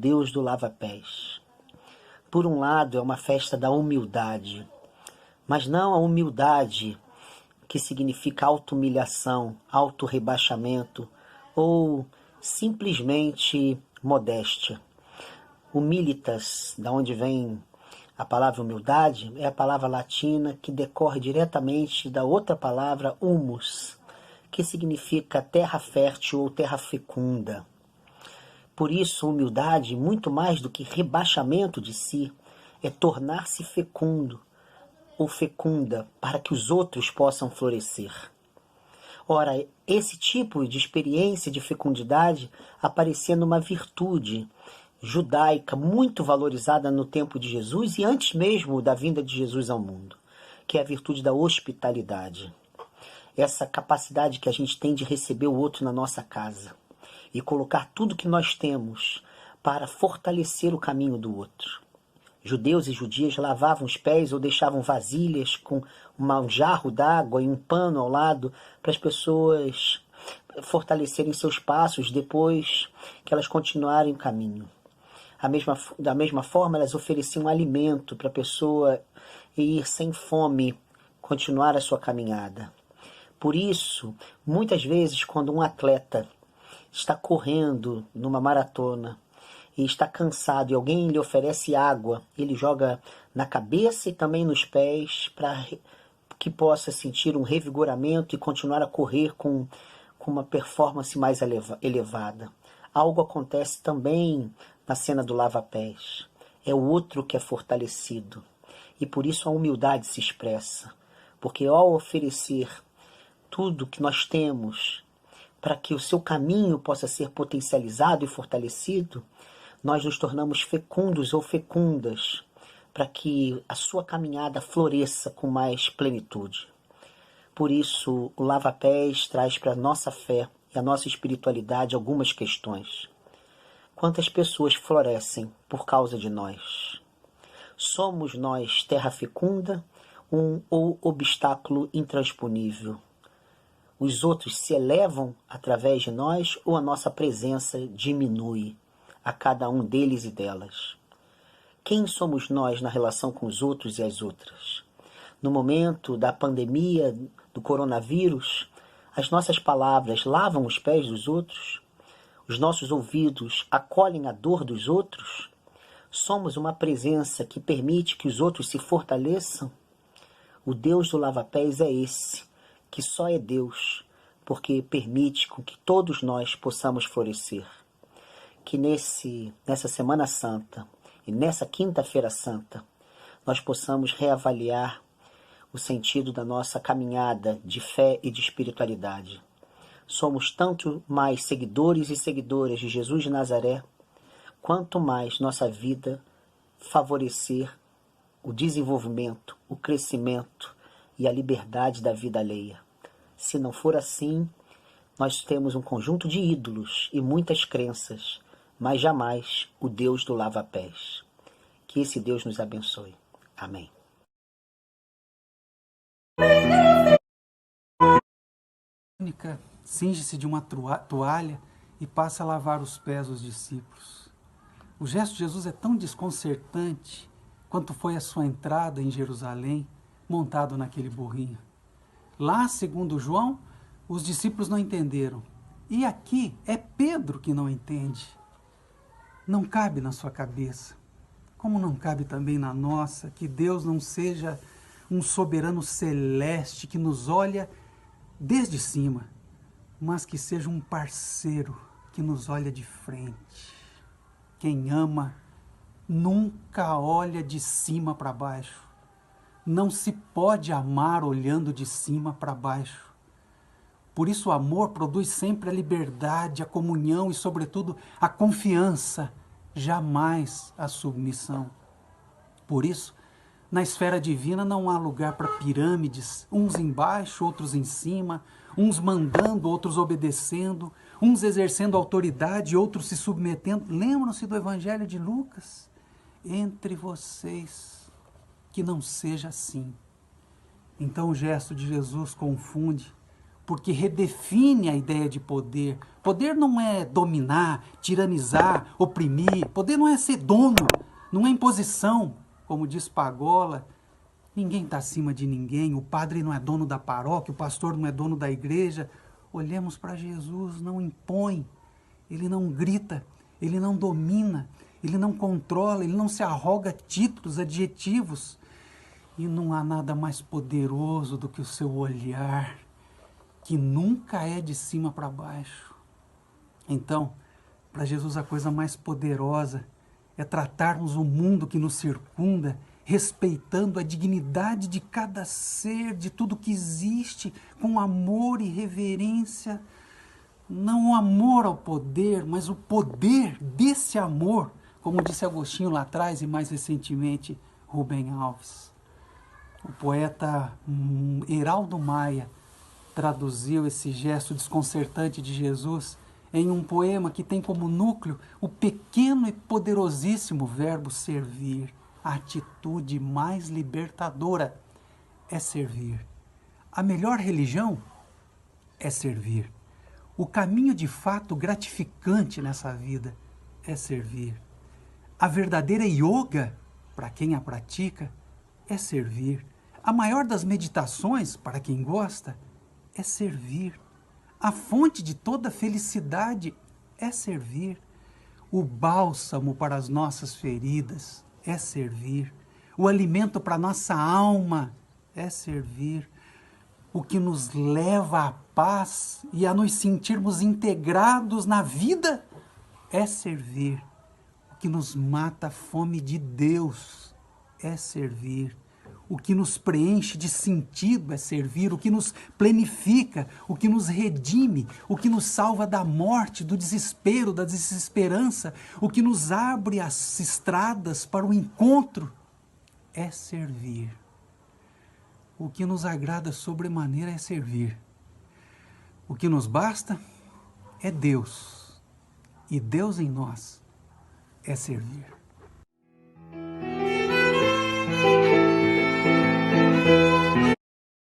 Deus do lava-pés. Por um lado, é uma festa da humildade, mas não a humildade que significa auto-humilhação, auto-rebaixamento ou simplesmente modéstia. Humilitas, da onde vem a palavra humildade, é a palavra latina que decorre diretamente da outra palavra humus, que significa terra fértil ou terra fecunda. Por isso, humildade, muito mais do que rebaixamento de si, é tornar-se fecundo ou fecunda para que os outros possam florescer. Ora, esse tipo de experiência de fecundidade aparecia numa virtude judaica muito valorizada no tempo de Jesus e antes mesmo da vinda de Jesus ao mundo, que é a virtude da hospitalidade. Essa capacidade que a gente tem de receber o outro na nossa casa e colocar tudo que nós temos para fortalecer o caminho do outro. Judeus e judias lavavam os pés ou deixavam vasilhas com um jarro d'água e um pano ao lado para as pessoas fortalecerem seus passos depois que elas continuarem o caminho. Da mesma forma, elas ofereciam alimento para a pessoa ir sem fome, continuar a sua caminhada. Por isso, muitas vezes, quando um atleta está correndo numa maratona e está cansado e alguém lhe oferece água, ele joga na cabeça e também nos pés para que possa sentir um revigoramento e continuar a correr com uma performance mais elevada. Algo acontece também na cena do lava-pés. É o outro que é fortalecido. E por isso a humildade se expressa. Porque ao oferecer tudo que nós temos para que o seu caminho possa ser potencializado e fortalecido, nós nos tornamos fecundos ou fecundas para que a sua caminhada floresça com mais plenitude. Por isso, o lava-pés traz para a nossa fé e a nossa espiritualidade algumas questões. Quantas pessoas florescem por causa de nós? Somos nós terra fecunda ou obstáculo intransponível? Os outros se elevam através de nós ou a nossa presença diminui a cada um deles e delas? Quem somos nós na relação com os outros e as outras? No momento da pandemia do coronavírus, as nossas palavras lavam os pés dos outros? Os nossos ouvidos acolhem a dor dos outros? Somos uma presença que permite que os outros se fortaleçam? O Deus do lava-pés é esse, que só é Deus, porque permite com que todos nós possamos florescer. Que nessa Semana Santa e nessa Quinta-feira Santa, nós possamos reavaliar o sentido da nossa caminhada de fé e de espiritualidade. Somos tanto mais seguidores e seguidoras de Jesus de Nazaré, quanto mais nossa vida favorecer o desenvolvimento, o crescimento e a liberdade da vida alheia. Se não for assim, nós temos um conjunto de ídolos e muitas crenças, mas jamais o Deus do lava-pés. Que esse Deus nos abençoe. Amém. Mônica cinge-se de uma toalha e passa a lavar os pés dos discípulos. O gesto de Jesus é tão desconcertante quanto foi a sua entrada em Jerusalém, montado naquele burrinho. Lá, segundo João, os discípulos não entenderam. E aqui é Pedro que não entende. Não cabe na sua cabeça, como não cabe também na nossa, que Deus não seja um soberano celeste que nos olha desde cima, mas que seja um parceiro que nos olha de frente. Quem ama nunca olha de cima para baixo. Não se pode amar olhando de cima para baixo. Por isso o amor produz sempre a liberdade, a comunhão e, sobretudo, a confiança, jamais a submissão. Por isso, na esfera divina não há lugar para pirâmides, uns embaixo, outros em cima, uns mandando, outros obedecendo, uns exercendo autoridade, outros se submetendo. Lembram-se do Evangelho de Lucas? Entre vocês, que não seja assim. Então o gesto de Jesus confunde, porque redefine a ideia de poder. Poder não é dominar, tiranizar, oprimir. Poder não é ser dono, não é imposição, como diz Pagola. Ninguém está acima de ninguém, o padre não é dono da paróquia, o pastor não é dono da igreja. Olhemos para Jesus, não impõe, ele não grita, ele não domina, ele não controla, ele não se arroga títulos, adjetivos. E não há nada mais poderoso do que o seu olhar, que nunca é de cima para baixo. Então, para Jesus a coisa mais poderosa é tratarmos o mundo que nos circunda, respeitando a dignidade de cada ser, de tudo que existe, com amor e reverência. Não o amor ao poder, mas o poder desse amor, como disse Agostinho lá atrás e mais recentemente Rubem Alves. O poeta Heraldo Maia traduziu esse gesto desconcertante de Jesus em um poema que tem como núcleo o pequeno e poderosíssimo verbo servir. A atitude mais libertadora é servir. A melhor religião é servir. O caminho de fato gratificante nessa vida é servir. A verdadeira yoga, para quem a pratica, é servir. A maior das meditações, para quem gosta, é servir. A fonte de toda felicidade é servir. O bálsamo para as nossas feridas é servir. O alimento para a nossa alma é servir. O que nos leva à paz e a nos sentirmos integrados na vida é servir. O que nos mata a fome de Deus é servir. O que nos preenche de sentido é servir. O que nos plenifica, o que nos redime, o que nos salva da morte, do desespero, da desesperança, o que nos abre as estradas para o encontro é servir. O que nos agrada sobremaneira é servir. O que nos basta é Deus. E Deus em nós é servir.